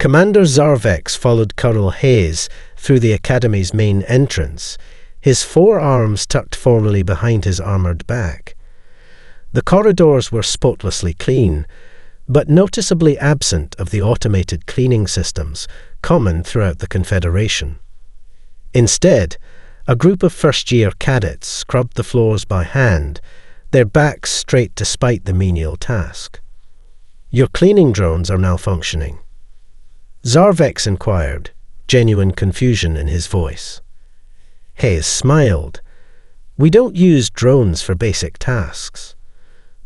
Commander Zarvex followed Colonel Hayes through the Academy's main entrance, his forearms tucked formally behind his armoured back. The corridors were spotlessly clean, but noticeably absent of the automated cleaning systems common throughout the Confederation. Instead, a group of first-year cadets scrubbed the floors by hand, their backs straight despite the menial task. "Your cleaning drones are malfunctioning," Zarvex inquired, genuine confusion in his voice. Hayes smiled. "We don't use drones for basic tasks.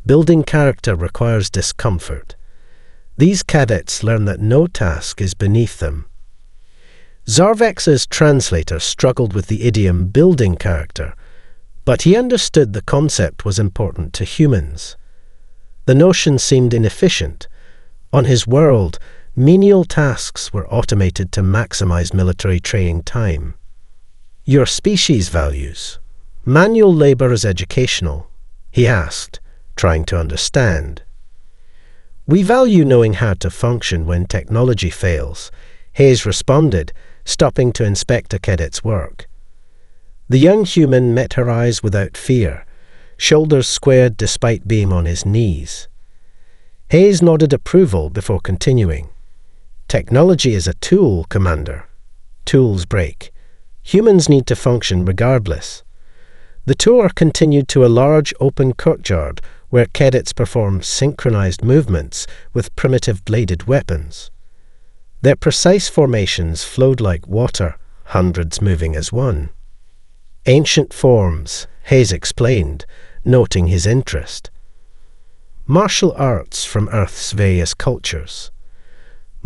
Building character requires discomfort. These cadets learn that no task is beneath them." Zarvex's translator struggled with the idiom building character, but he understood the concept was important to humans. The notion seemed inefficient. On his world, menial tasks were automated to maximize military training time. "Your species values. Manual labor is educational," he asked, trying to understand. "We value knowing how to function when technology fails," Hayes responded, stopping to inspect a cadet's work. The young human met her eyes without fear, shoulders squared despite being on his knees. Hayes nodded approval before continuing. "Technology is a tool, Commander. Tools break. Humans need to function regardless." The tour continued to a large open courtyard where cadets performed synchronized movements with primitive bladed weapons. Their precise formations flowed like water, hundreds moving as one. "Ancient forms," Hayes explained, noting his interest. "Martial arts from Earth's various cultures.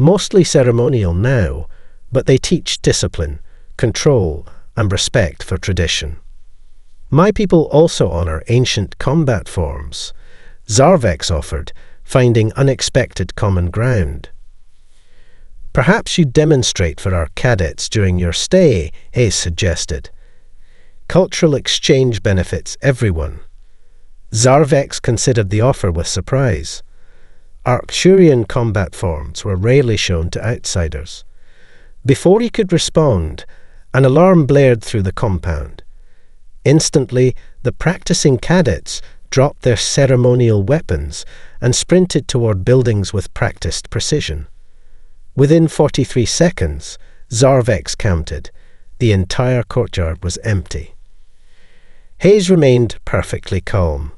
Mostly ceremonial now, but they teach discipline, control, and respect for tradition. My people also honor ancient combat forms," Zarvex offered, finding unexpected common ground. "Perhaps you demonstrate for our cadets during your stay," Hayes suggested. "Cultural exchange benefits everyone." Zarvex considered the offer with surprise. Arcturian combat forms were rarely shown to outsiders. Before he could respond, an alarm blared through the compound. Instantly, the practicing cadets dropped their ceremonial weapons and sprinted toward buildings with practiced precision. Within 43 seconds, Zarvex counted. The entire courtyard was empty. Hayes remained perfectly calm.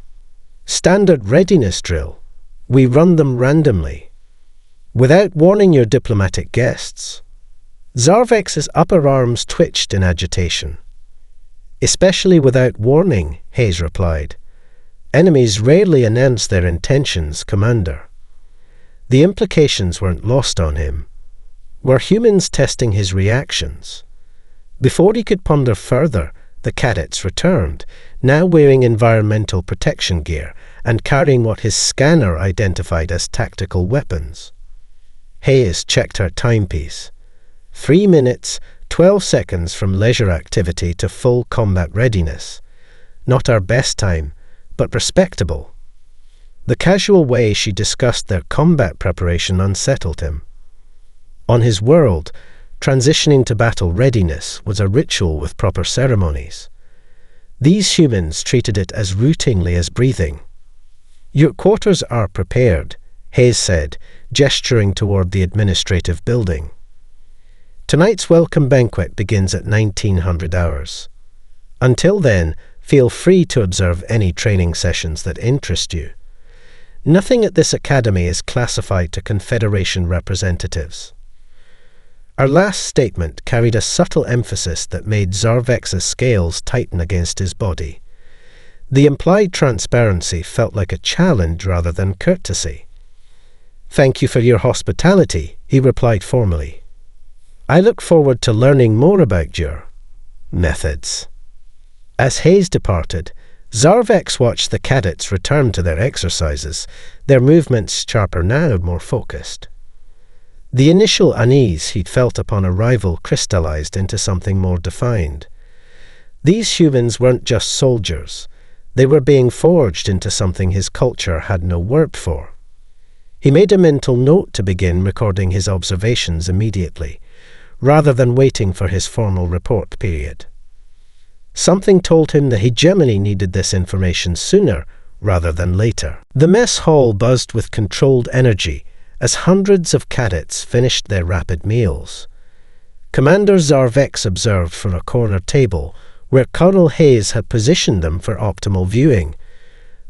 "Standard readiness drill. We run them randomly. Without warning your diplomatic guests." Zarvex's upper arms twitched in agitation. "Especially without warning," Hayes replied. "Enemies rarely announce their intentions, Commander." The implications weren't lost on him. Were humans testing his reactions? Before he could ponder further, the cadets returned, now wearing environmental protection gear and carrying what his scanner identified as tactical weapons. Hayes checked her timepiece. 3 minutes, 12 seconds from leisure activity to full combat readiness. Not our best time, but respectable. The casual way she discussed their combat preparation unsettled him. On his world, transitioning to battle readiness was a ritual with proper ceremonies. These humans treated it as routinely as breathing. "Your quarters are prepared," Hayes said, gesturing toward the administrative building. "Tonight's welcome banquet begins at 1900 hours. Until then, feel free to observe any training sessions that interest you. Nothing at this academy is classified to Confederation representatives." Her last statement carried a subtle emphasis that made Zarvex's scales tighten against his body. The implied transparency felt like a challenge rather than courtesy. "Thank you for your hospitality," he replied formally. "I look forward to learning more about your methods." As Hayes departed, Zarvex watched the cadets return to their exercises, their movements sharper now, more focused. The initial unease he'd felt upon arrival crystallized into something more defined. These humans weren't just soldiers. They were being forged into something his culture had no word for. He made a mental note to begin recording his observations immediately, rather than waiting for his formal report period. Something told him that he genuinely needed this information sooner rather than later. The mess hall buzzed with controlled energy as hundreds of cadets finished their rapid meals. Commander Zarvex observed from a corner table where Colonel Hayes had positioned them for optimal viewing.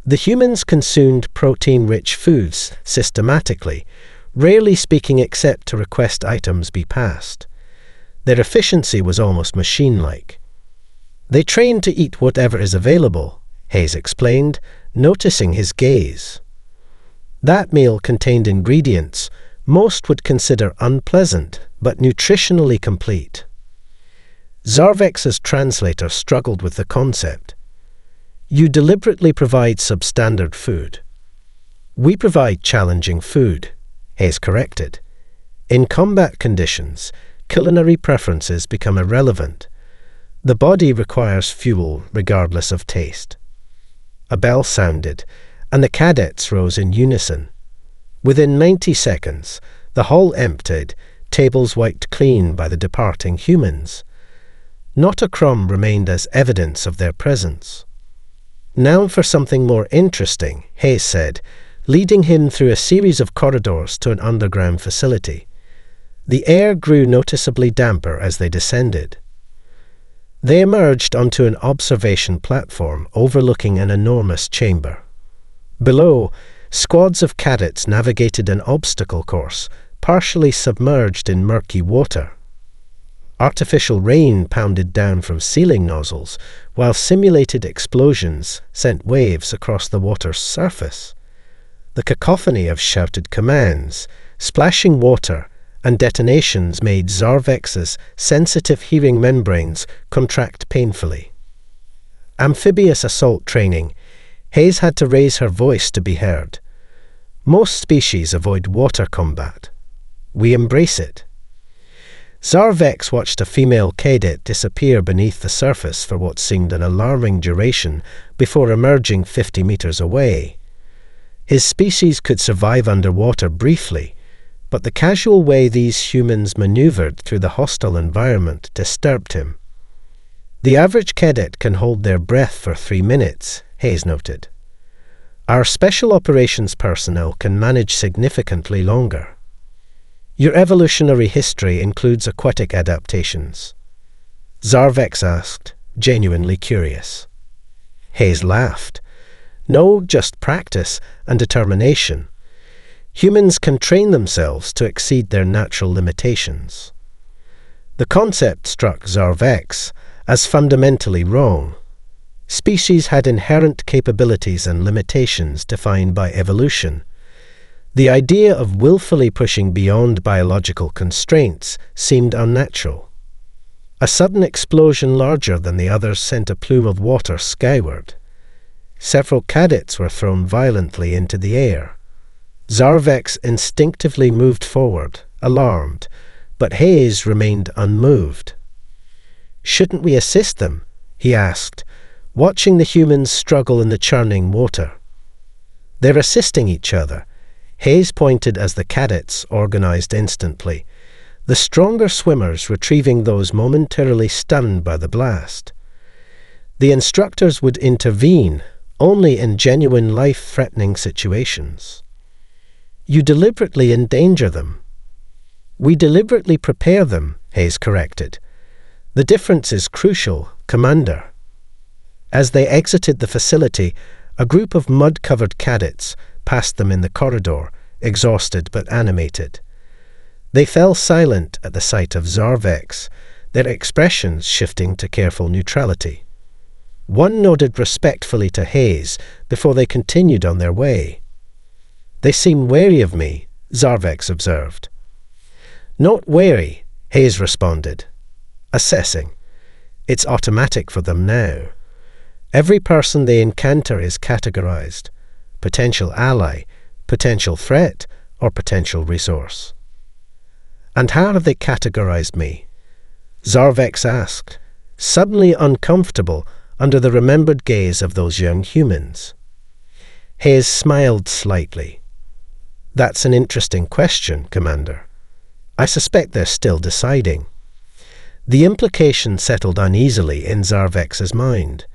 The humans consumed protein-rich foods systematically, rarely speaking except to request items be passed. Their efficiency was almost machine-like. They trained to eat whatever is available, Hayes explained, noticing his gaze. That meal contained ingredients most would consider unpleasant but nutritionally complete. Zarvex's translator struggled with the concept. You deliberately provide substandard food. We provide challenging food, Hayes corrected. In combat conditions, culinary preferences become irrelevant. The body requires fuel regardless of taste. A bell sounded, and the cadets rose in unison. Within 90 seconds, the hall emptied, tables wiped clean by the departing humans. Not a crumb remained as evidence of their presence. Now for something more interesting, Hayes said, leading him through a series of corridors to an underground facility. The air grew noticeably damper as they descended. They emerged onto an observation platform overlooking an enormous chamber. Below, squads of cadets navigated an obstacle course, partially submerged in murky water. Artificial rain pounded down from ceiling nozzles, while simulated explosions sent waves across the water's surface. The cacophony of shouted commands, splashing water, and detonations made Zarvex's sensitive hearing membranes contract painfully. Amphibious assault training, Hayes had to raise her voice to be heard. Most species avoid water combat. We embrace it. Zarvex watched a female cadet disappear beneath the surface for what seemed an alarming duration before emerging 50 meters away. His species could survive underwater briefly, but the casual way these humans maneuvered through the hostile environment disturbed him. The average cadet can hold their breath for 3 minutes, Hayes noted. Our special operations personnel can manage significantly longer. Your evolutionary history includes aquatic adaptations? Zarvex asked, genuinely curious. Hayes laughed. No, just practice and determination. Humans can train themselves to exceed their natural limitations. The concept struck Zarvex as fundamentally wrong. Species had inherent capabilities and limitations defined by evolution. The idea of willfully pushing beyond biological constraints seemed unnatural. A sudden explosion larger than the others sent a plume of water skyward. Several cadets were thrown violently into the air. Zarvex instinctively moved forward, alarmed, but Hayes remained unmoved. "Shouldn't we assist them?" he asked, watching the humans struggle in the churning water. "They're assisting each other," Hayes pointed as the cadets organized instantly, the stronger swimmers retrieving those momentarily stunned by the blast. The instructors would intervene only in genuine life-threatening situations. "You deliberately endanger them." "We deliberately prepare them," Hayes corrected. "The difference is crucial, Commander." As they exited the facility, a group of mud-covered cadets passed them in the corridor, exhausted but animated. They fell silent at the sight of Zarvex, their expressions shifting to careful neutrality. One nodded respectfully to Hayes before they continued on their way. "They seem wary of me," Zarvex observed. "Not wary," Hayes responded. "Assessing. It's automatic for them now. Every person they encounter is categorized. Potential ally, potential threat, or potential resource." "And how have they categorized me?" Zarvex asked, suddenly uncomfortable under the remembered gaze of those young humans. Hayes smiled slightly. That's an interesting question, Commander. I suspect they're still deciding. The implication settled uneasily in Zarvex's mind.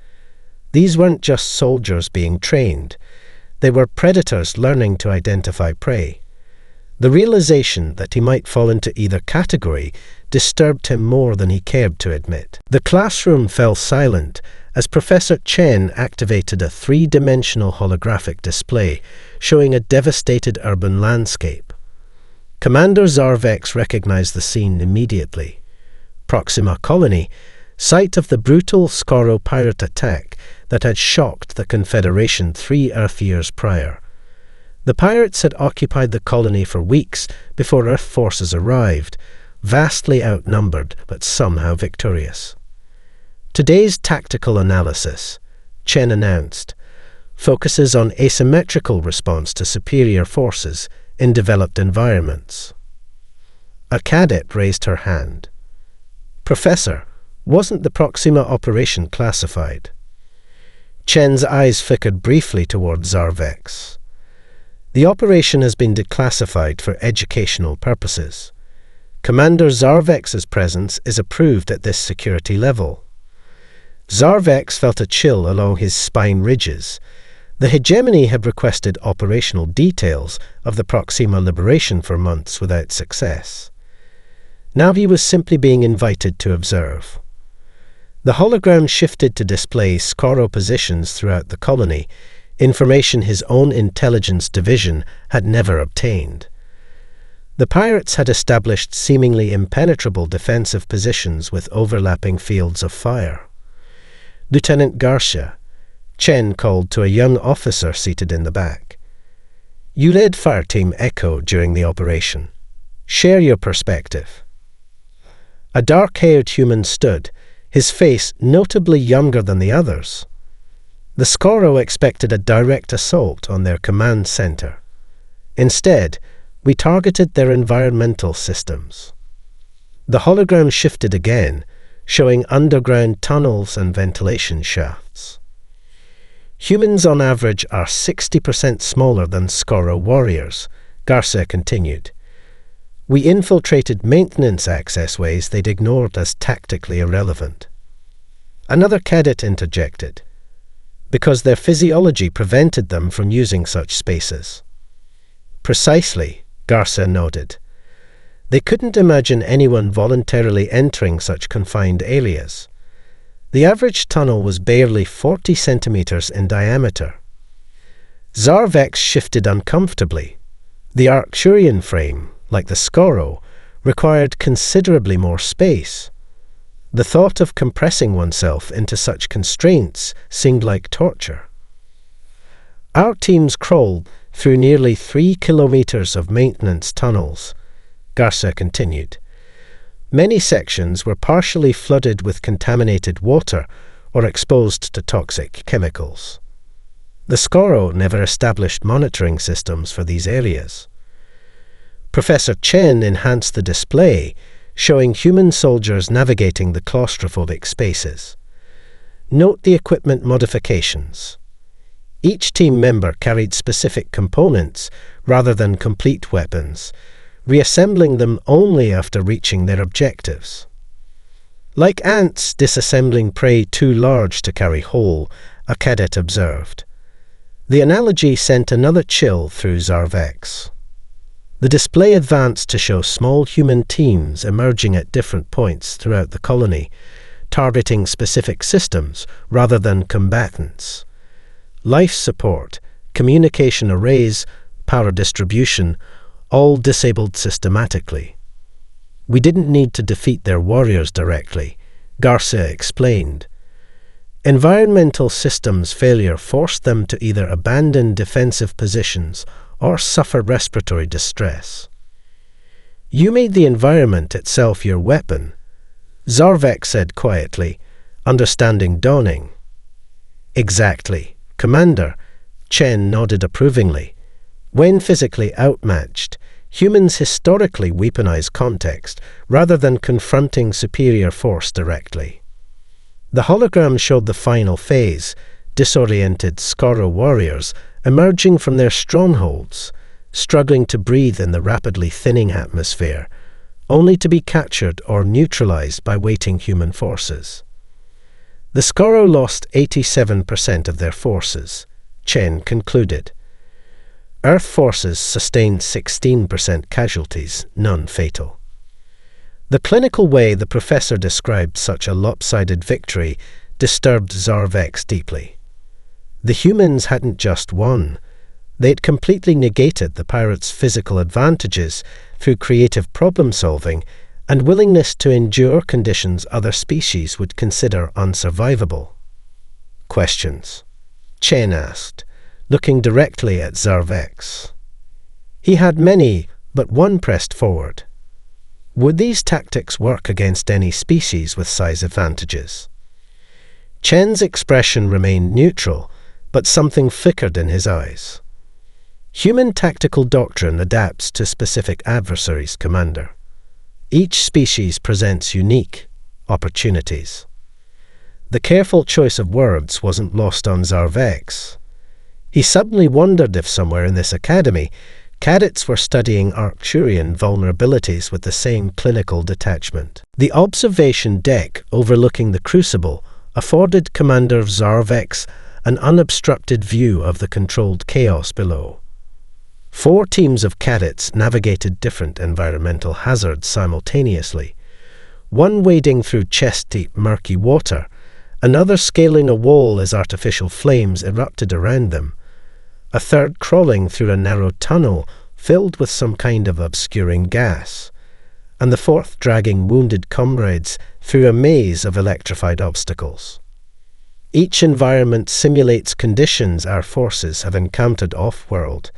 These weren't just soldiers being trained. They were predators learning to identify prey. The realization that he might fall into either category disturbed him more than he cared to admit. The classroom fell silent as Professor Chen activated a three-dimensional holographic display showing a devastated urban landscape. Commander Zarvex recognized the scene immediately. Proxima Colony, site of the brutal Skoro pirate attack that had shocked the Confederation 3 Earth years prior. The pirates had occupied the colony for weeks before Earth forces arrived, vastly outnumbered but somehow victorious. Today's tactical analysis, Chen announced, focuses on asymmetrical response to superior forces in developed environments. A cadet raised her hand. Professor, wasn't the Proxima operation classified? Chen's eyes flickered briefly towards Zarvex. The operation has been declassified for educational purposes. Commander Zarvex's presence is approved at this security level. Zarvex felt a chill along his spine ridges. The hegemony had requested operational details of the Proxima liberation for months without success. Now he was simply being invited to observe. The hologram shifted to display Skoro positions throughout the colony, information his own intelligence division had never obtained. The pirates had established seemingly impenetrable defensive positions with overlapping fields of fire. Lieutenant Garcia, Chen called to a young officer seated in the back. You led Fireteam Echo during the operation. Share your perspective. A dark-haired human stood, his face notably younger than the others. The Skoro expected a direct assault on their command center. Instead, we targeted their environmental systems. The hologram shifted again, showing underground tunnels and ventilation shafts. Humans on average are 60% smaller than Skoro warriors, Garcia continued. We infiltrated maintenance access ways they'd ignored as tactically irrelevant. Another cadet interjected, because their physiology prevented them from using such spaces. Precisely, Garcia nodded. They couldn't imagine anyone voluntarily entering such confined areas. The average tunnel was barely 40 centimeters in diameter. Zarvex shifted uncomfortably. The Arcturian frame, like the Skoro, required considerably more space. The thought of compressing oneself into such constraints seemed like torture. Our teams crawled through nearly 3 kilometers of maintenance tunnels, Garcia continued. Many sections were partially flooded with contaminated water or exposed to toxic chemicals. The Skoro never established monitoring systems for these areas. Professor Chen enhanced the display, showing human soldiers navigating the claustrophobic spaces. Note the equipment modifications. Each team member carried specific components rather than complete weapons, reassembling them only after reaching their objectives. Like ants disassembling prey too large to carry whole, a cadet observed. The analogy sent another chill through Zarvex. The display advanced to show small human teams emerging at different points throughout the colony, targeting specific systems rather than combatants. Life support, communication arrays, power distribution, all disabled systematically. We didn't need to defeat their warriors directly, Garcia explained. Environmental systems failure forced them to either abandon defensive positions or suffer respiratory distress. You made the environment itself your weapon, Zarvex said quietly, understanding dawning. Exactly, Commander, Chen nodded approvingly. When physically outmatched, humans historically weaponize context rather than confronting superior force directly. The hologram showed the final phase, disoriented Skoro warriors emerging from their strongholds, struggling to breathe in the rapidly thinning atmosphere, only to be captured or neutralized by waiting human forces. The Skoro lost 87% of their forces, Chen concluded. Earth forces sustained 16% casualties, none fatal. The clinical way the professor described such a lopsided victory disturbed Zarvex deeply. The humans hadn't just won. They'd completely negated the pirates' physical advantages through creative problem-solving and willingness to endure conditions other species would consider unsurvivable. Questions? Chen asked, looking directly at Zarvex. He had many, but one pressed forward. Would these tactics work against any species with size advantages? Chen's expression remained neutral, but something flickered in his eyes. Human tactical doctrine adapts to specific adversaries, Commander. Each species presents unique opportunities. The careful choice of words wasn't lost on Zarvex. He suddenly wondered if somewhere in this academy, cadets were studying Arcturian vulnerabilities with the same clinical detachment. The observation deck overlooking the Crucible afforded Commander Zarvex an unobstructed view of the controlled chaos below. 4 teams of cadets navigated different environmental hazards simultaneously, one wading through chest-deep murky water, another scaling a wall as artificial flames erupted around them, a third crawling through a narrow tunnel filled with some kind of obscuring gas, and the fourth dragging wounded comrades through a maze of electrified obstacles. Each environment simulates conditions our forces have encountered off-world,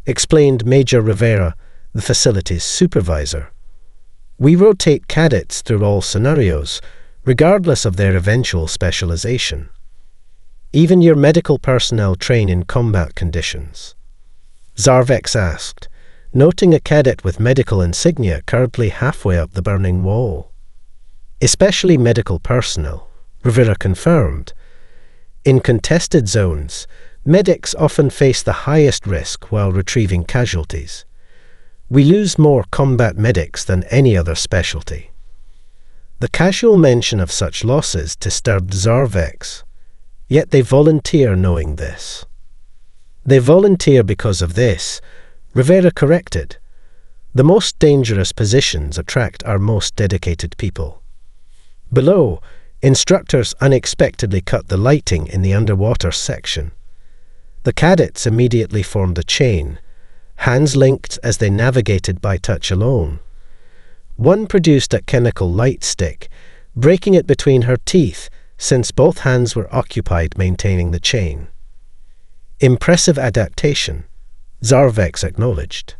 explained Major Rivera, the facility's supervisor. We rotate cadets through all scenarios, regardless of their eventual specialization. Even your medical personnel train in combat conditions. Zarvex asked, noting a cadet with medical insignia currently halfway up the burning wall. Especially medical personnel, Rivera confirmed. In contested zones, medics often face the highest risk while retrieving casualties. We lose more combat medics than any other specialty. The casual mention of such losses disturbed Zarvex, yet they volunteer knowing this. They volunteer because of this, Rivera corrected. The most dangerous positions attract our most dedicated people. Below, instructors unexpectedly cut the lighting in the underwater section. The cadets immediately formed a chain, hands linked as they navigated by touch alone. One produced a chemical light stick, breaking it between her teeth since both hands were occupied maintaining the chain. Impressive adaptation, Zarvex acknowledged.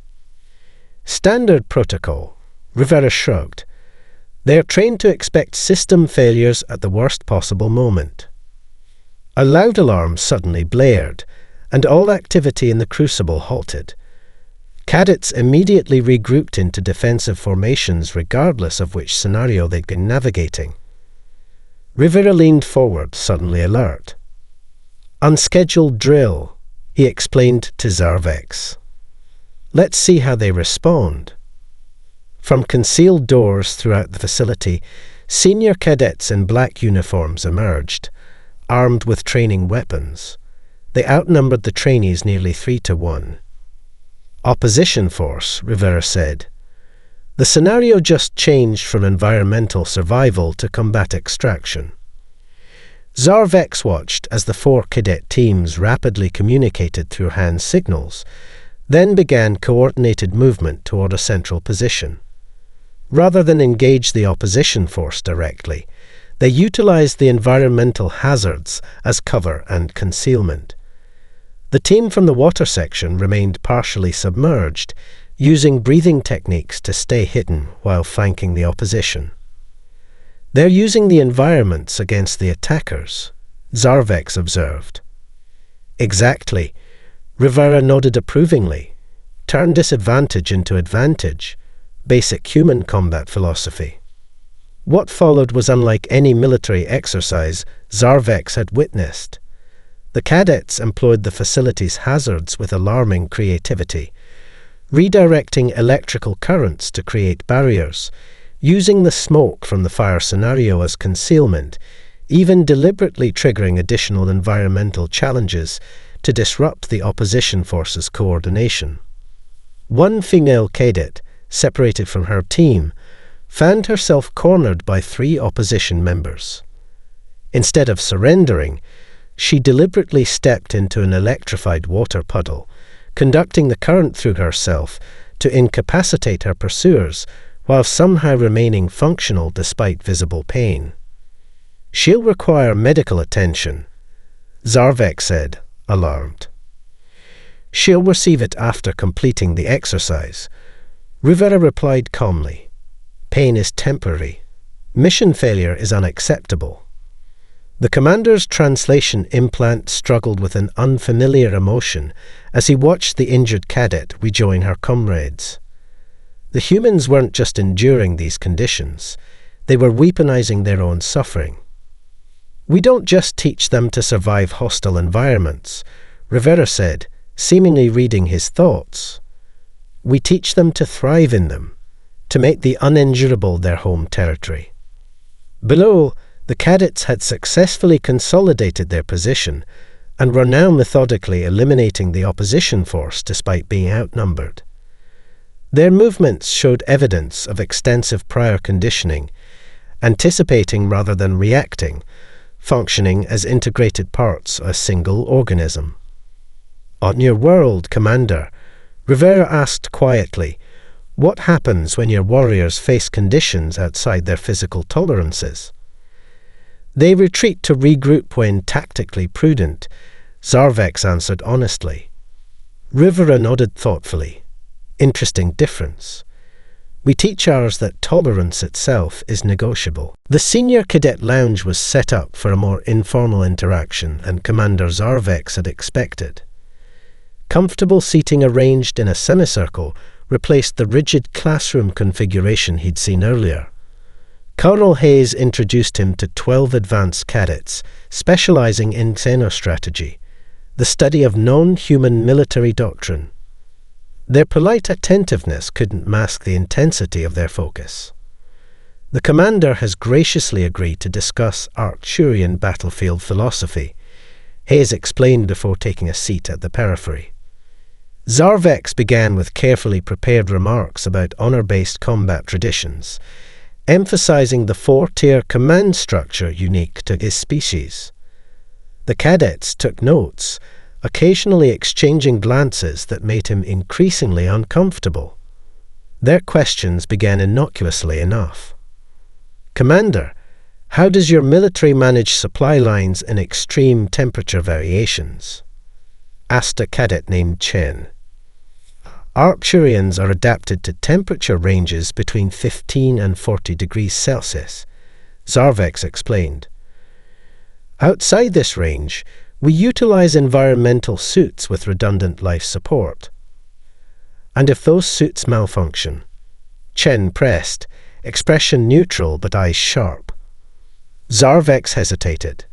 Standard protocol, Rivera shrugged. They are trained to expect system failures at the worst possible moment. A loud alarm suddenly blared, and all activity in the Crucible halted. Cadets immediately regrouped into defensive formations regardless of which scenario they'd been navigating. Rivera leaned forward, suddenly alert. Unscheduled drill, he explained to Zarvex. Let's see how they respond. From concealed doors throughout the facility, senior cadets in black uniforms emerged, armed with training weapons. They outnumbered the trainees nearly 3-1. Opposition force, Rivera said. The scenario just changed from environmental survival to combat extraction. Zarvex watched as the 4 cadet teams rapidly communicated through hand signals, then began coordinated movement toward a central position. Rather than engage the opposition force directly, they utilized the environmental hazards as cover and concealment. The team from the water section remained partially submerged, using breathing techniques to stay hidden while flanking the opposition. They're using the environments against the attackers, Zarvex observed. Exactly. Rivera nodded approvingly. Turn disadvantage into advantage. Basic human combat philosophy. What followed was unlike any military exercise Zarvex had witnessed. The cadets employed the facility's hazards with alarming creativity, redirecting electrical currents to create barriers, using the smoke from the fire scenario as concealment, even deliberately triggering additional environmental challenges to disrupt the opposition forces' coordination. One female cadet, separated from her team, found herself cornered by 3 opposition members. Instead of surrendering, she deliberately stepped into an electrified water puddle, conducting the current through herself to incapacitate her pursuers while somehow remaining functional despite visible pain. "She'll require medical attention," Zarvek said, alarmed. "She'll receive it after completing the exercise," Rivera replied calmly. "Pain is temporary. Mission failure is unacceptable." The commander's translation implant struggled with an unfamiliar emotion as he watched the injured cadet rejoin her comrades. The humans weren't just enduring these conditions, they were weaponizing their own suffering. "We don't just teach them to survive hostile environments," Rivera said, seemingly reading his thoughts. "We teach them to thrive in them, to make the unendurable their home territory." Below, the cadets had successfully consolidated their position and were now methodically eliminating the opposition force despite being outnumbered. Their movements showed evidence of extensive prior conditioning, anticipating rather than reacting, functioning as integrated parts of a single organism. "On your world, Commander," Rivera asked quietly, "what happens when your warriors face conditions outside their physical tolerances?" "They retreat to regroup when tactically prudent," Zarvex answered honestly. Rivera nodded thoughtfully. "Interesting difference. We teach ours that tolerance itself is negotiable." The senior cadet lounge was set up for a more informal interaction than Commander Zarvex had expected. Comfortable seating arranged in a semicircle replaced the rigid classroom configuration he'd seen earlier. Colonel Hayes introduced him to 12 advanced cadets, specializing in xenostrategy, the study of non-human military doctrine. Their polite attentiveness couldn't mask the intensity of their focus. "The commander has graciously agreed to discuss Arcturian battlefield philosophy," Hayes explained before taking a seat at the periphery. Zarvex began with carefully prepared remarks about honor-based combat traditions, emphasizing the 4-tier command structure unique to his species. The cadets took notes, occasionally exchanging glances that made him increasingly uncomfortable. Their questions began innocuously enough. "Commander, how does your military manage supply lines in extreme temperature variations?" asked a cadet named Chen. "Arcturians are adapted to temperature ranges between 15 and 40 degrees Celsius," Zarvex explained. "Outside this range, we utilize environmental suits with redundant life support. And if those suits malfunction," Chen pressed, expression neutral but eyes sharp. Zarvex hesitated.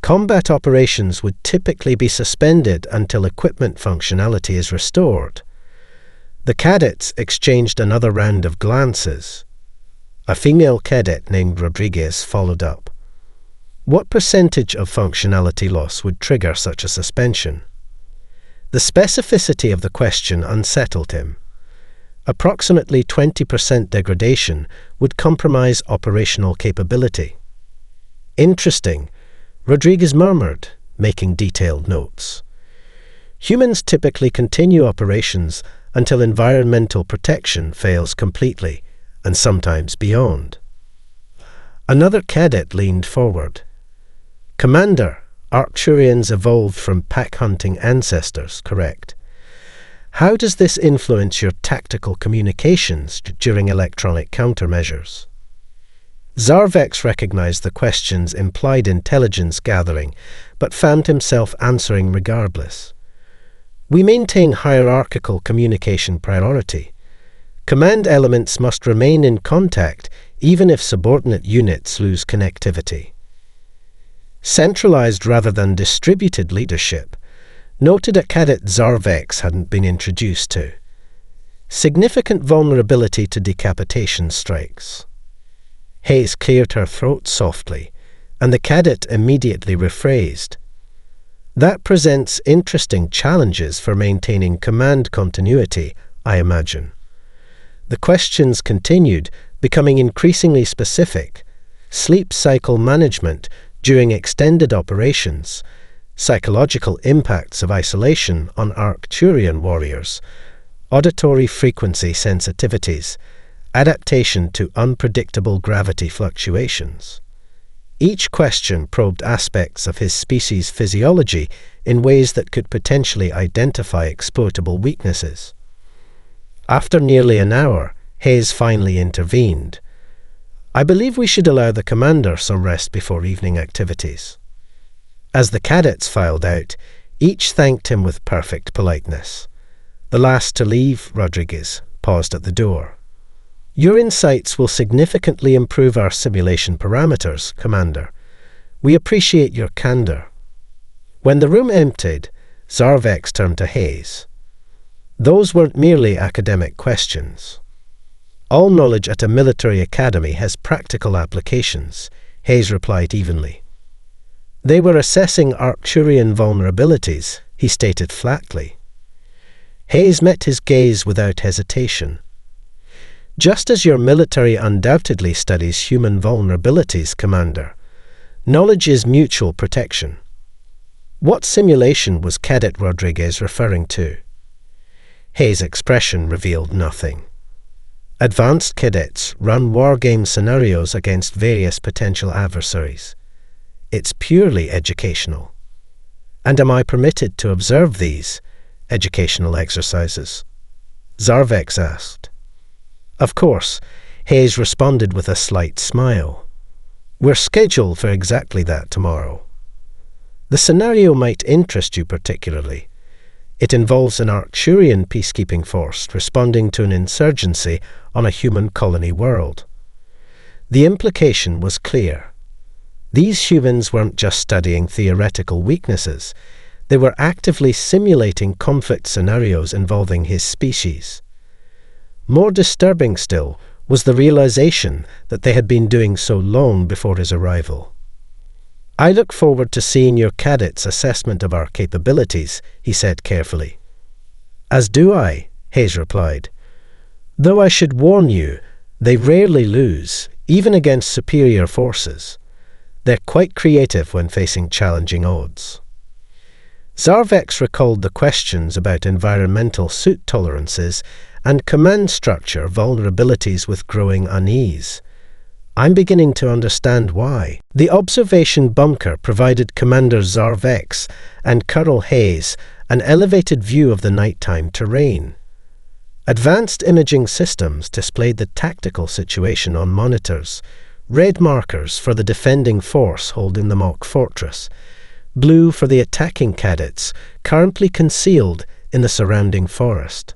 "Combat operations would typically be suspended until equipment functionality is restored." The cadets exchanged another round of glances. A female cadet named Rodriguez followed up. "What percentage of functionality loss would trigger such a suspension?" The specificity of the question unsettled him. Approximately 20% degradation would compromise operational capability. "Interesting," Rodriguez murmured, making detailed notes. "Humans typically continue operations until environmental protection fails completely, and sometimes beyond." Another cadet leaned forward. "Commander, Arcturians evolved from pack-hunting ancestors, correct? How does this influence your tactical communications during electronic countermeasures?" Zarvex recognized the question's implied intelligence gathering, but found himself answering regardless. "We maintain hierarchical communication priority. Command elements must remain in contact even if subordinate units lose connectivity." Centralized rather than distributed leadership, noted a cadet Zarvex hadn't been introduced to. Significant vulnerability to decapitation strikes. Hayes cleared her throat softly, and the cadet immediately rephrased. That presents interesting challenges for maintaining command continuity, I imagine. The questions continued, becoming increasingly specific. Sleep cycle management during extended operations, psychological impacts of isolation on Arcturian warriors, auditory frequency sensitivities, adaptation to unpredictable gravity fluctuations. Each question probed aspects of his species' physiology in ways that could potentially identify exploitable weaknesses. After nearly an hour, Hayes finally intervened. I believe we should allow the commander some rest before evening activities. As the cadets filed out, each thanked him with perfect politeness. The last to leave, Rodriguez, paused at the door. Your insights will significantly improve our simulation parameters, Commander. We appreciate your candor. When the room emptied, Zarvex turned to Hayes. Those weren't merely academic questions. All knowledge at a military academy has practical applications, Hayes replied evenly. They were assessing Arcturian vulnerabilities, he stated flatly. Hayes met his gaze without hesitation. Just as your military undoubtedly studies human vulnerabilities, Commander, knowledge is mutual protection. What simulation was Cadet Rodriguez referring to? Hayes' expression revealed nothing. Advanced cadets run wargame scenarios against various potential adversaries. It's purely educational. And am I permitted to observe these educational exercises? Zarvex asked. Of course, Hayes responded with a slight smile. We're scheduled for exactly that tomorrow. The scenario might interest you particularly. It involves an Arcturian peacekeeping force responding to an insurgency on a human colony world. The implication was clear. These humans weren't just studying theoretical weaknesses, they were actively simulating conflict scenarios involving his species. More disturbing still was the realization that they had been doing so long before his arrival. I look forward to seeing your cadets' assessment of our capabilities, he said carefully. As do I, Hayes replied. Though I should warn you, they rarely lose, even against superior forces. They're quite creative when facing challenging odds. Zarvex recalled the questions about environmental suit tolerances and command structure vulnerabilities with growing unease. I'm beginning to understand why. The observation bunker provided Commander Zarvex and Colonel Hayes an elevated view of the nighttime terrain. Advanced imaging systems displayed the tactical situation on monitors, red markers for the defending force holding the mock fortress, blue for the attacking cadets currently concealed in the surrounding forest.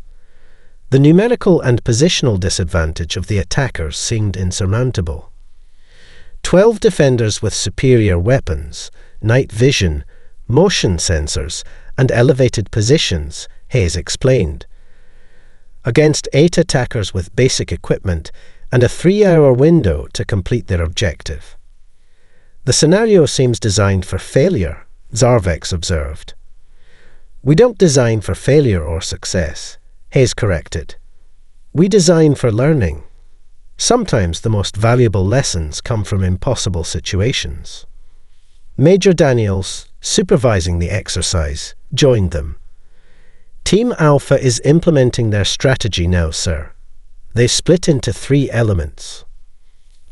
The numerical and positional disadvantage of the attackers seemed insurmountable. 12 defenders with superior weapons, night vision, motion sensors, and elevated positions, Hayes explained, against 8 attackers with basic equipment and a 3-hour window to complete their objective. The scenario seems designed for failure, Zarvex observed. We don't design for failure or success, Hayes corrected. We design for learning. Sometimes the most valuable lessons come from impossible situations. Major Daniels, supervising the exercise, joined them. Team Alpha is implementing their strategy now, sir. They split into 3 elements.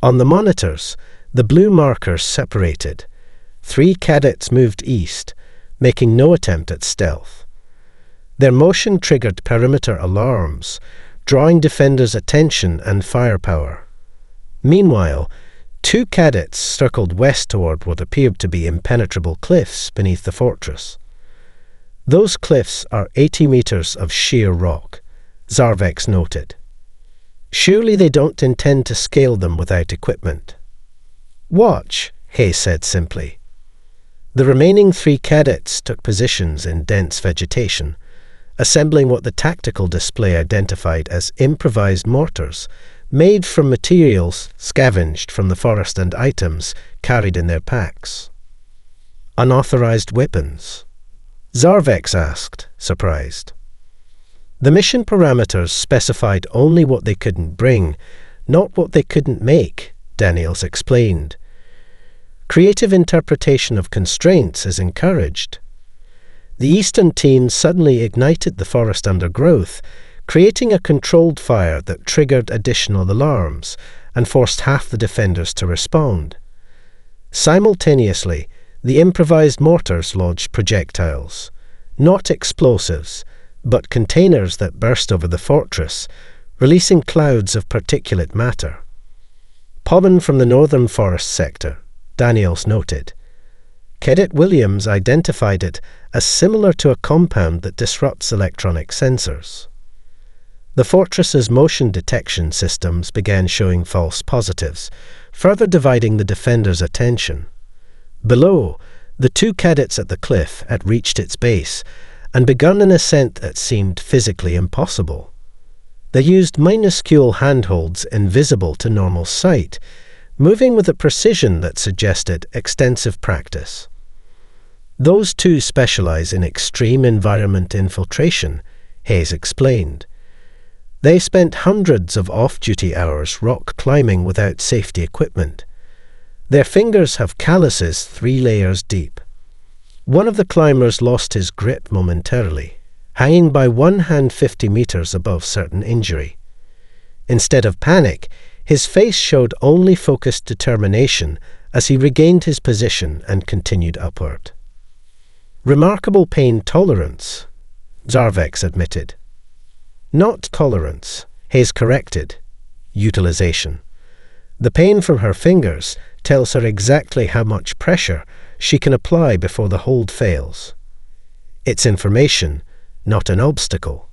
On the monitors, the blue markers separated. 3 cadets moved east, making no attempt at stealth. Their motion triggered perimeter alarms, drawing defenders' attention and firepower. Meanwhile, 2 cadets circled west toward what appeared to be impenetrable cliffs beneath the fortress. Those cliffs are 80 meters of sheer rock, Zarvex noted. Surely they don't intend to scale them without equipment. Watch, Hayes said simply. The remaining 3 cadets took positions in dense vegetation, assembling what the tactical display identified as improvised mortars, made from materials scavenged from the forest and items carried in their packs. Unauthorized weapons? Zarvex asked, surprised. The mission parameters specified only what they couldn't bring, not what they couldn't make, Daniels explained. Creative interpretation of constraints is encouraged. The Eastern team suddenly ignited the forest undergrowth, creating a controlled fire that triggered additional alarms and forced half the defenders to respond. Simultaneously, the improvised mortars lodged projectiles, not explosives, but containers that burst over the fortress, releasing clouds of particulate matter. Pollen from the northern forest sector, Daniels noted. Cadet Williams identified it as similar to a compound that disrupts electronic sensors. The fortress's motion detection systems began showing false positives, further dividing the defenders' attention. Below, the two cadets at the cliff had reached its base and begun an ascent that seemed physically impossible. They used minuscule handholds invisible to normal sight, moving with a precision that suggested extensive practice. Those two specialize in extreme environment infiltration, Hayes explained. They spent hundreds of off-duty hours rock climbing without safety equipment. Their fingers have calluses 3 layers deep. One of the climbers lost his grip momentarily, hanging by one hand 50 meters above certain injury. Instead of panic, his face showed only focused determination as he regained his position and continued upward. Remarkable pain tolerance, Zarvex admitted. Not tolerance, Hayes corrected. Utilization. The pain from her fingers tells her exactly how much pressure she can apply before the hold fails. It's information, not an obstacle.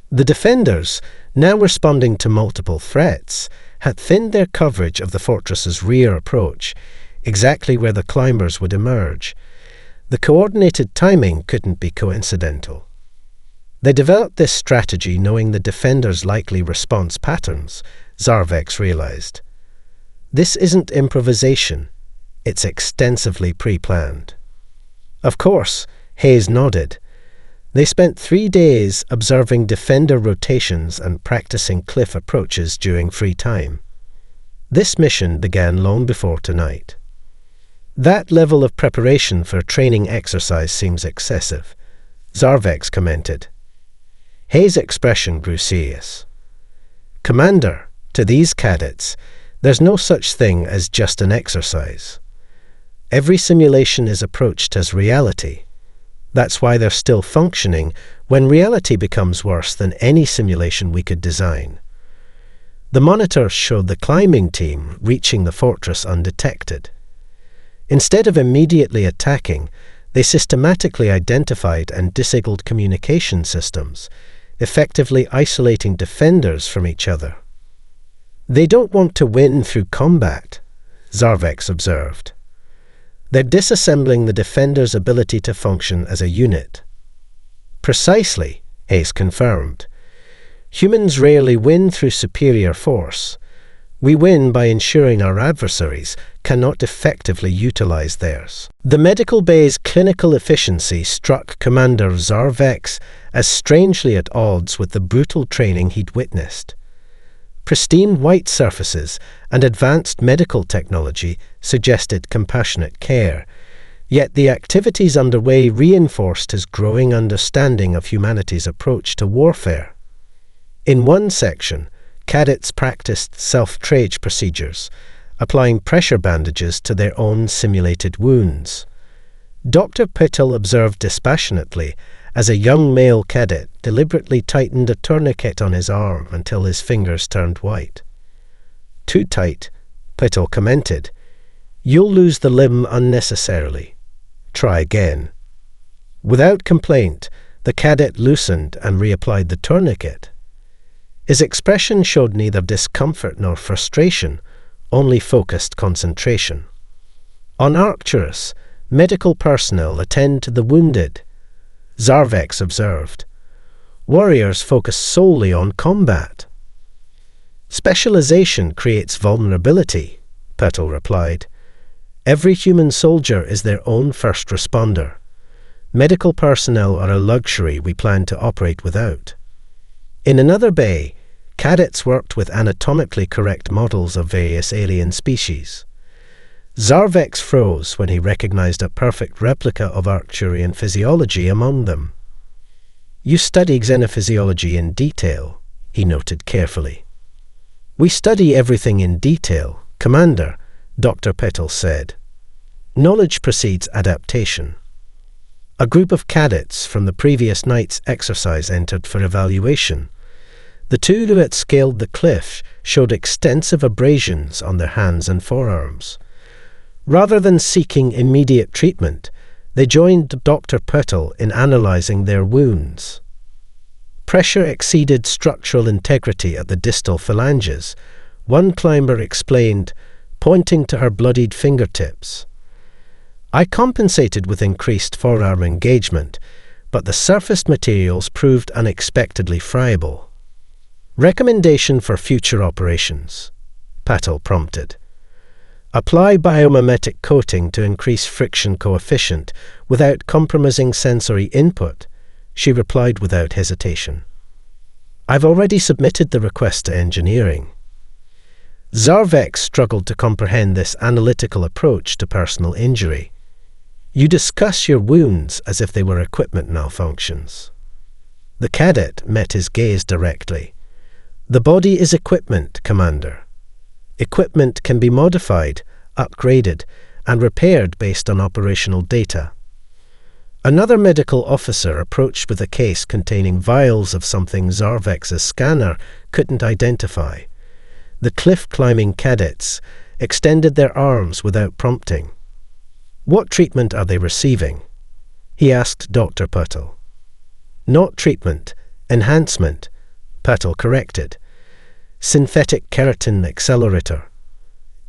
The defenders, now responding to multiple threats, had thinned their coverage of the fortress's rear approach, exactly where the climbers would emerge. The coordinated timing couldn't be coincidental. They developed this strategy knowing the defenders' likely response patterns, Zarvex realized. This isn't improvisation, it's extensively pre-planned. Of course, Hayes nodded. They spent 3 days observing defender rotations and practicing cliff approaches during free time. This mission began long before tonight. That level of preparation for a training exercise seems excessive, Zarvex commented. Hayes' expression grew serious. Commander, to these cadets, there's no such thing as just an exercise. Every simulation is approached as reality. That's why they're still functioning when reality becomes worse than any simulation we could design. The monitors showed the climbing team reaching the fortress undetected. Instead of immediately attacking, they systematically identified and disabled communication systems, effectively isolating defenders from each other. They don't want to win through combat, Zarvex observed. They're disassembling the defenders' ability to function as a unit. Precisely, Hayes confirmed. Humans rarely win through superior force. We win by ensuring our adversaries cannot effectively utilize theirs. The medical bay's clinical efficiency struck Commander Zarvex as strangely at odds with the brutal training he'd witnessed. Pristine white surfaces and advanced medical technology suggested compassionate care, yet the activities underway reinforced his growing understanding of humanity's approach to warfare. In one section, cadets practiced self-trach procedures, applying pressure bandages to their own simulated wounds. Dr. Pittel observed dispassionately as a young male cadet deliberately tightened a tourniquet on his arm until his fingers turned white. Too tight, Pittel commented. You'll lose the limb unnecessarily. Try again. Without complaint, the cadet loosened and reapplied the tourniquet. His expression showed neither discomfort nor frustration, only focused concentration. On Arcturus, medical personnel attend to the wounded, Zarvex observed. Warriors focus solely on combat. Specialization creates vulnerability, Petal replied. Every human soldier is their own first responder. Medical personnel are a luxury we plan to operate without. In another bay, cadets worked with anatomically correct models of various alien species. Zarvex froze when he recognized a perfect replica of Arcturian physiology among them. You study xenophysiology in detail, he noted carefully. We study everything in detail, Commander, Dr. Petal said. Knowledge precedes adaptation. A group of cadets from the previous night's exercise entered for evaluation. The two who had scaled the cliff showed extensive abrasions on their hands and forearms. Rather than seeking immediate treatment, they joined Dr. Petal in analyzing their wounds. Pressure exceeded structural integrity at the distal phalanges, one climber explained, pointing to her bloodied fingertips. I compensated with increased forearm engagement, but the surface materials proved unexpectedly friable. Recommendation for future operations, Petal prompted. Apply biomimetic coating to increase friction coefficient without compromising sensory input, she replied without hesitation. I've already submitted the request to engineering. Zarvex struggled to comprehend this analytical approach to personal injury. You discuss your wounds as if they were equipment malfunctions. The cadet met his gaze directly. The body is equipment, Commander. Equipment can be modified, upgraded, and repaired based on operational data. Another medical officer approached with a case containing vials of something Zarvex's scanner couldn't identify. The cliff-climbing cadets extended their arms without prompting. What treatment are they receiving? He asked Dr. Petal. Not treatment, enhancement, Petal corrected. Synthetic keratin accelerator.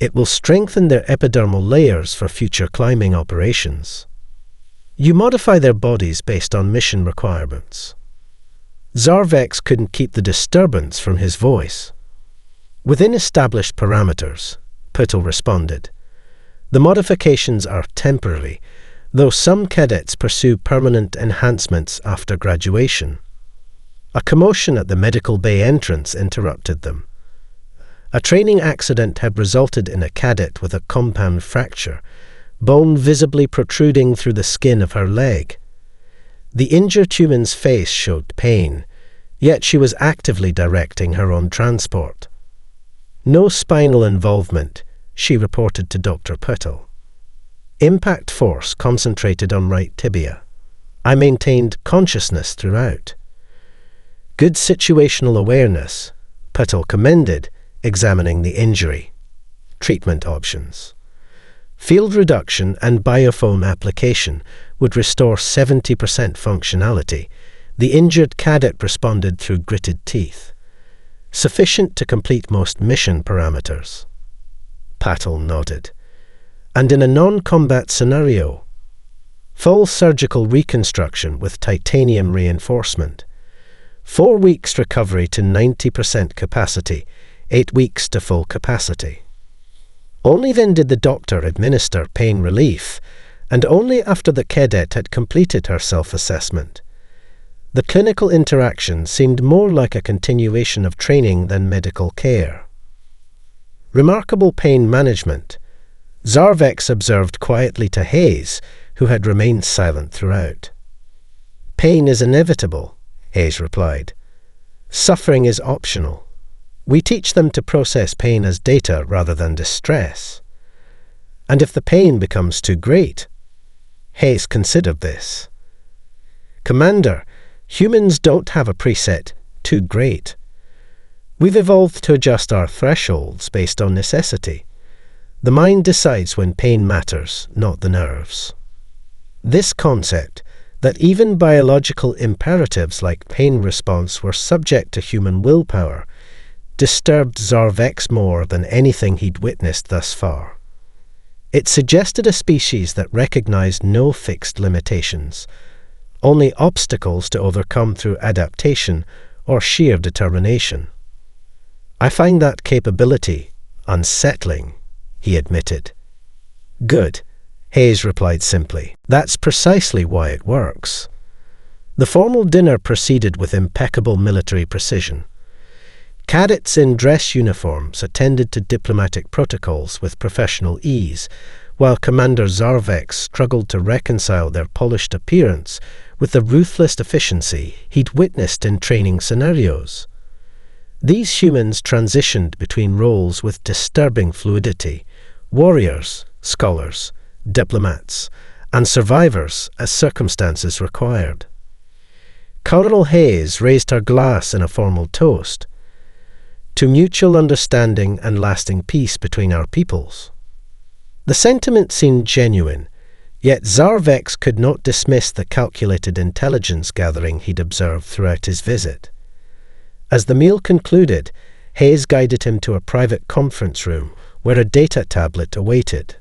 It will strengthen their epidermal layers for future climbing operations. You modify their bodies based on mission requirements. Zarvex couldn't keep the disturbance from his voice. Within established parameters, Petal responded. The modifications are temporary, though some cadets pursue permanent enhancements after graduation. A commotion at the medical bay entrance interrupted them. A training accident had resulted in a cadet with a compound fracture, bone visibly protruding through the skin of her leg. The injured human's face showed pain, yet she was actively directing her own transport. No spinal involvement, she reported to Dr. Petal. Impact force concentrated on right tibia. I maintained consciousness throughout. Good situational awareness, Petal commended, examining the injury. Treatment options. Field reduction and biofoam application would restore 70% functionality. The injured cadet responded through gritted teeth. Sufficient to complete most mission parameters. Petal nodded. And in a non-combat scenario, full surgical reconstruction with titanium reinforcement. 4 weeks recovery to 90% capacity, 8 weeks to full capacity. Only then did the doctor administer pain relief, and only after the cadet had completed her self-assessment. The clinical interaction seemed more like a continuation of training than medical care. Remarkable pain management. Zarvex observed quietly to Hayes, who had remained silent throughout. Pain is inevitable, Hayes replied. Suffering is optional. We teach them to process pain as data rather than distress. And if the pain becomes too great, Hayes considered this. Commander, humans don't have a preset, too great. We've evolved to adjust our thresholds based on necessity. The mind decides when pain matters, not the nerves. This concept, that even biological imperatives like pain response were subject to human willpower, disturbed Zarvex more than anything he'd witnessed thus far. It suggested a species that recognized no fixed limitations, only obstacles to overcome through adaptation or sheer determination. I find that capability unsettling, he admitted. Good, Hayes replied simply. That's precisely why it works. The formal dinner proceeded with impeccable military precision. Cadets in dress uniforms attended to diplomatic protocols with professional ease, while Commander Zarvex struggled to reconcile their polished appearance with the ruthless efficiency he'd witnessed in training scenarios. These humans transitioned between roles with disturbing fluidity: warriors, scholars, diplomats, and survivors as circumstances required. Colonel Hayes raised her glass in a formal toast. To mutual understanding and lasting peace between our peoples. The sentiment seemed genuine, yet Zarvex could not dismiss the calculated intelligence gathering he'd observed throughout his visit. As the meal concluded, Hayes guided him to a private conference room where a data tablet awaited.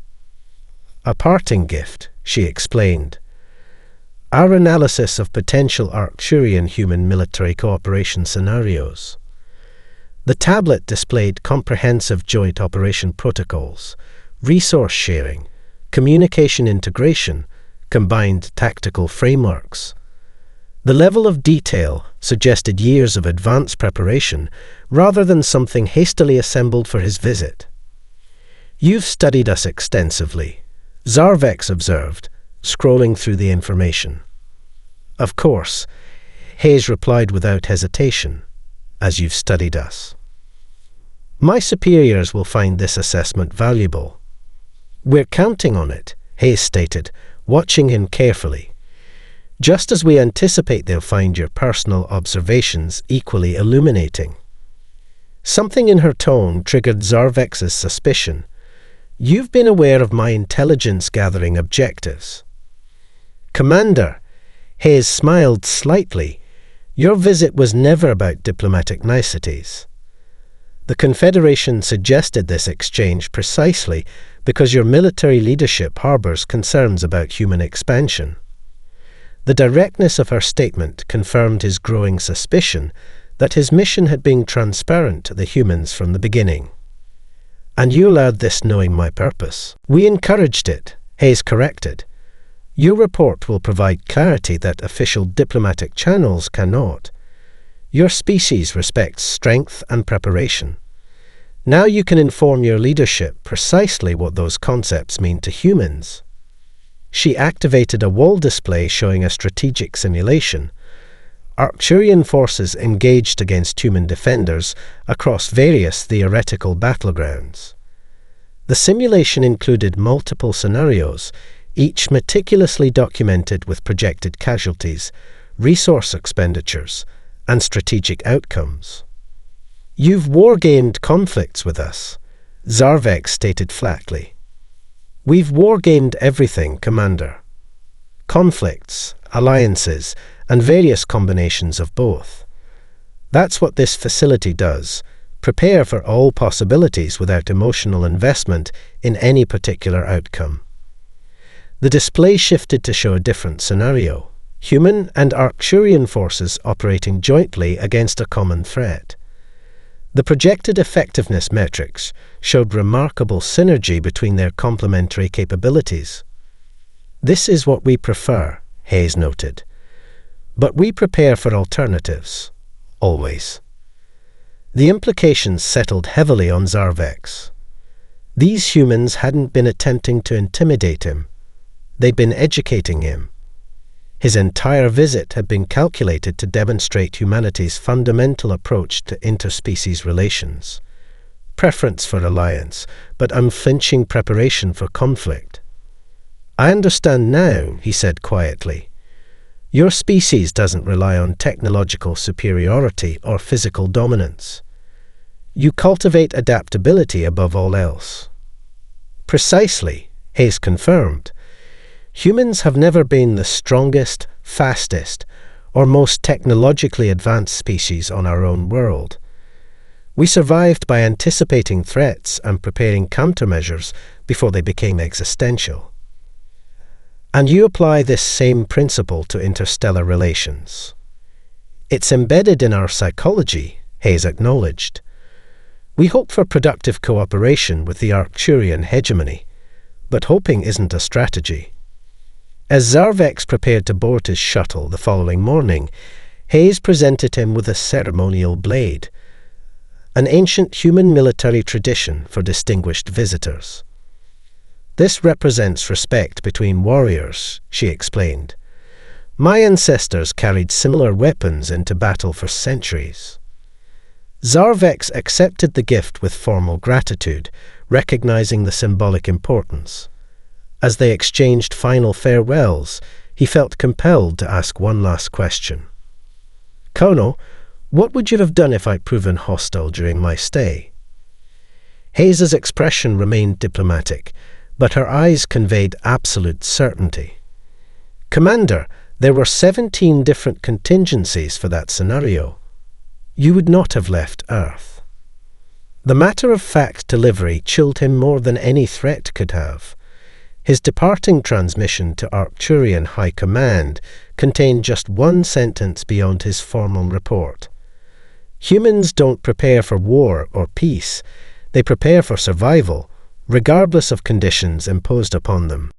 A parting gift, she explained. Our analysis of potential Arcturian human military cooperation scenarios. The tablet displayed comprehensive joint operation protocols, resource sharing, communication integration, combined tactical frameworks. The level of detail suggested years of advanced preparation rather than something hastily assembled for his visit. You've studied us extensively, Zarvex observed, scrolling through the information. Of course, Hayes replied without hesitation, as you've studied us. My superiors will find this assessment valuable. We're counting on it, Hayes stated, watching him carefully. Just as we anticipate they'll find your personal observations equally illuminating. Something in her tone triggered Zarvex's suspicion. You've been aware of my intelligence-gathering objectives. Commander, Hayes smiled slightly. Your visit was never about diplomatic niceties. The Confederation suggested this exchange precisely because your military leadership harbors concerns about human expansion. The directness of her statement confirmed his growing suspicion that his mission had been transparent to the humans from the beginning. And you allowed this knowing my purpose. We encouraged it, Hayes corrected. Your report will provide clarity that official diplomatic channels cannot. Your species respects strength and preparation. Now you can inform your leadership precisely what those concepts mean to humans. She activated a wall display showing a strategic simulation. Arcturian forces engaged against human defenders across various theoretical battlegrounds. The simulation included multiple scenarios, each meticulously documented with projected casualties, resource expenditures, and strategic outcomes. You've wargamed conflicts with us, Zarvex stated flatly. We've wargamed everything, Commander. Conflicts, alliances, and various combinations of both. That's what this facility does. Prepare for all possibilities without emotional investment in any particular outcome. The display shifted to show a different scenario. Human and Arcturian forces operating jointly against a common threat. The projected effectiveness metrics showed remarkable synergy between their complementary capabilities. This is what we prefer, Hayes noted. But we prepare for alternatives, always. The implications settled heavily on Zarvex. These humans hadn't been attempting to intimidate him. They'd been educating him. His entire visit had been calculated to demonstrate humanity's fundamental approach to interspecies relations. Preference for alliance, but unflinching preparation for conflict. I understand now, he said quietly. Your species doesn't rely on technological superiority or physical dominance. You cultivate adaptability above all else. Precisely, Hayes confirmed. Humans have never been the strongest, fastest, or most technologically advanced species on our own world. We survived by anticipating threats and preparing countermeasures before they became existential. And you apply this same principle to interstellar relations. It's embedded in our psychology, Hayes acknowledged. We hope for productive cooperation with the Arcturian hegemony, but hoping isn't a strategy. As Zarvex prepared to board his shuttle the following morning, Hayes presented him with a ceremonial blade, an ancient human military tradition for distinguished visitors. This represents respect between warriors, she explained. My ancestors carried similar weapons into battle for centuries. Zarvex accepted the gift with formal gratitude, recognizing the symbolic importance. As they exchanged final farewells, he felt compelled to ask one last question. Kono, what would you have done if I'd proven hostile during my stay? Hayes's expression remained diplomatic, but her eyes conveyed absolute certainty. Commander, there were 17 different contingencies for that scenario. You would not have left Earth. The matter-of-fact delivery chilled him more than any threat could have. His departing transmission to Arcturian High Command contained just one sentence beyond his formal report. Humans don't prepare for war or peace. They prepare for survival, regardless of conditions imposed upon them.